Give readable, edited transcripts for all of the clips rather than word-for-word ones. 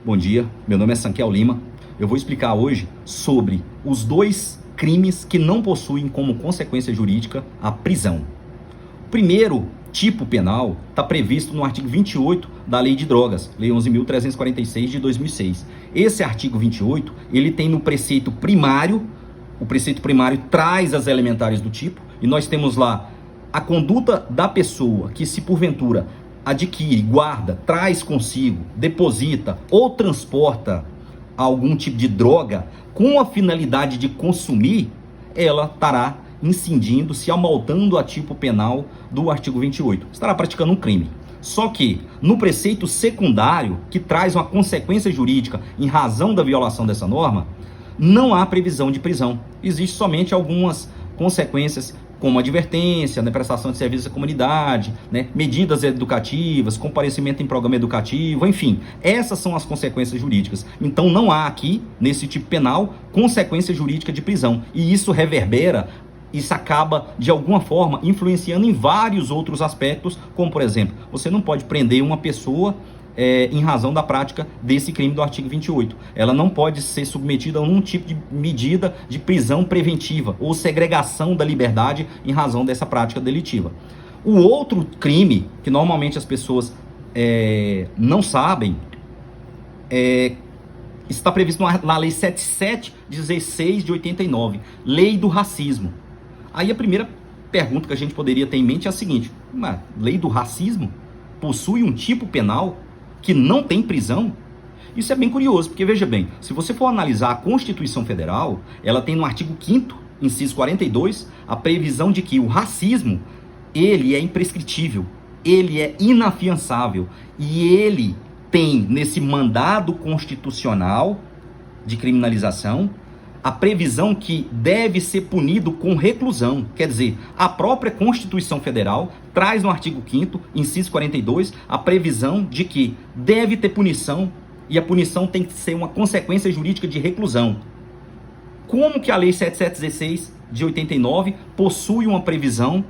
Bom dia, meu nome é Sankel Lima. Eu vou explicar hoje sobre os dois crimes que não possuem como consequência jurídica a prisão. O primeiro tipo penal está previsto no artigo 28 da Lei de Drogas, Lei 11.346 de 2006. Esse artigo 28, ele tem no preceito primário, o preceito primário traz as elementares do tipo, e nós temos lá a conduta da pessoa que, se porventura adquire, guarda, traz consigo, deposita ou transporta algum tipo de droga com a finalidade de consumir, ela estará incidindo, se amoltando a tipo penal do artigo 28. Estará praticando um crime. Só que, no preceito secundário, que traz uma consequência jurídica em razão da violação dessa norma, não há previsão de prisão. Existem somente algumas consequências, como advertência, prestação de serviço à comunidade, medidas educativas, comparecimento em programa educativo, enfim. Essas são as consequências jurídicas. Então não há aqui, nesse tipo penal, consequência jurídica de prisão. E isso reverbera, isso acaba, de alguma forma, influenciando em vários outros aspectos, como, por exemplo, você não pode prender uma pessoa em razão da prática desse crime do artigo 28. Ela não pode ser submetida a nenhum tipo de medida de prisão preventiva ou segregação da liberdade em razão dessa prática delitiva. O outro crime, que normalmente as pessoas não sabem, está previsto na Lei 7716 de 89, Lei do Racismo. Aí a primeira pergunta que a gente poderia ter em mente é a seguinte: mas Lei do Racismo possui um tipo penal que não tem prisão? Isso é bem curioso, porque veja bem, se você for analisar a Constituição Federal, ela tem no artigo 5º, inciso 42, a previsão de que o racismo, ele é imprescritível, ele é inafiançável, e ele tem nesse mandado constitucional de criminalização a previsão que deve ser punido com reclusão. Quer dizer, a própria Constituição Federal traz no artigo 5º, inciso 42, a previsão de que deve ter punição, e a punição tem que ser uma consequência jurídica de reclusão. Como que a Lei 7716 de 89 possui uma previsão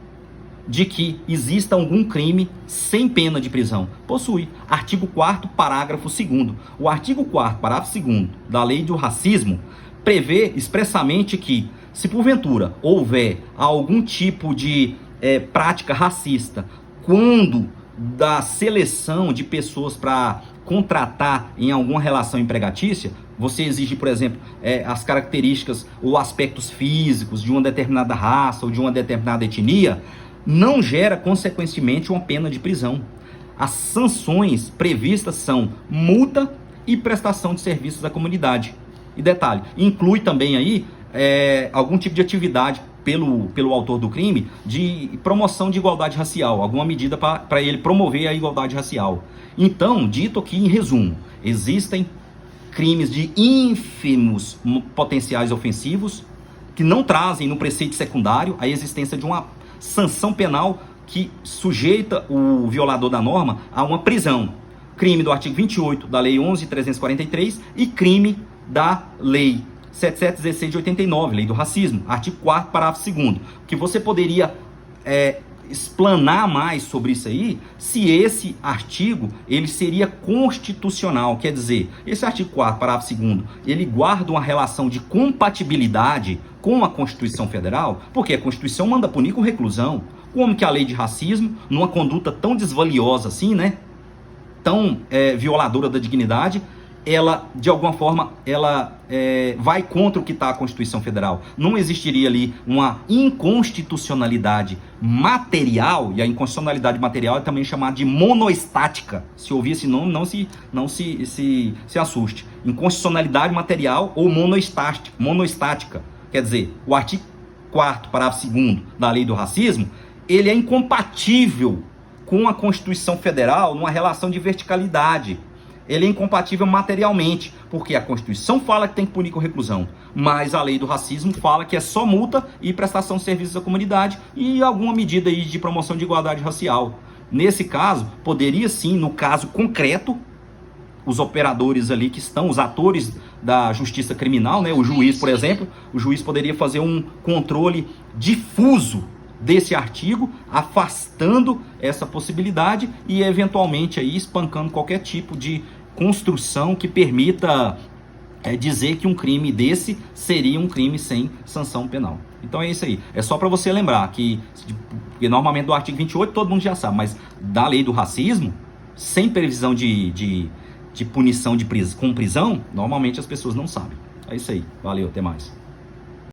de que exista algum crime sem pena de prisão? Possui. Artigo 4º, parágrafo 2º. O artigo 4º, parágrafo 2º da Lei do Racismo prevê expressamente que, se porventura houver algum tipo de prática racista, quando da seleção de pessoas para contratar em alguma relação empregatícia, você exige, por exemplo, as características ou aspectos físicos de uma determinada raça ou de uma determinada etnia, não gera, consequentemente, uma pena de prisão. As sanções previstas são multa e prestação de serviços à comunidade. E detalhe, inclui também aí algum tipo de atividade pelo autor do crime de promoção de igualdade racial, alguma medida para ele promover a igualdade racial. Então, dito aqui em resumo, existem crimes de ínfimos potenciais ofensivos que não trazem no preceito secundário a existência de uma sanção penal que sujeita o violador da norma a uma prisão. Crime do artigo 28 da Lei 11.343 e crime da Lei 7716 de 89, Lei do Racismo, artigo 4º, parágrafo 2º, que você poderia explanar mais sobre isso aí, se esse artigo ele seria constitucional. Quer dizer, esse artigo 4º, parágrafo 2º, ele guarda uma relação de compatibilidade com a Constituição Federal, porque a Constituição manda punir com reclusão. Como que a Lei de Racismo, numa conduta tão desvaliosa assim, tão violadora da dignidade, ela, de alguma forma, vai contra o que está a Constituição Federal. Não existiria ali uma inconstitucionalidade material, e a inconstitucionalidade material é também chamada de monoestática. Se ouvir esse nome, não se assuste. Inconstitucionalidade material ou monoestática. Quer dizer, o artigo 4º, parágrafo 2º da Lei do Racismo, ele é incompatível com a Constituição Federal numa relação de verticalidade. Ele é incompatível materialmente, porque a Constituição fala que tem que punir com reclusão, mas a Lei do Racismo fala que é só multa e prestação de serviços à comunidade e alguma medida aí de promoção de igualdade racial. Nesse caso, poderia sim, no caso concreto, os operadores ali que estão, os atores da justiça criminal, o juiz, por exemplo, o juiz poderia fazer um controle difuso desse artigo, afastando essa possibilidade e eventualmente aí espancando qualquer tipo de construção que permita dizer que um crime desse seria um crime sem sanção penal. Então é isso aí. É só para você lembrar que, porque normalmente do artigo 28 todo mundo já sabe, mas da lei do racismo, sem previsão de punição com prisão, normalmente as pessoas não sabem. É isso aí. Valeu, até mais.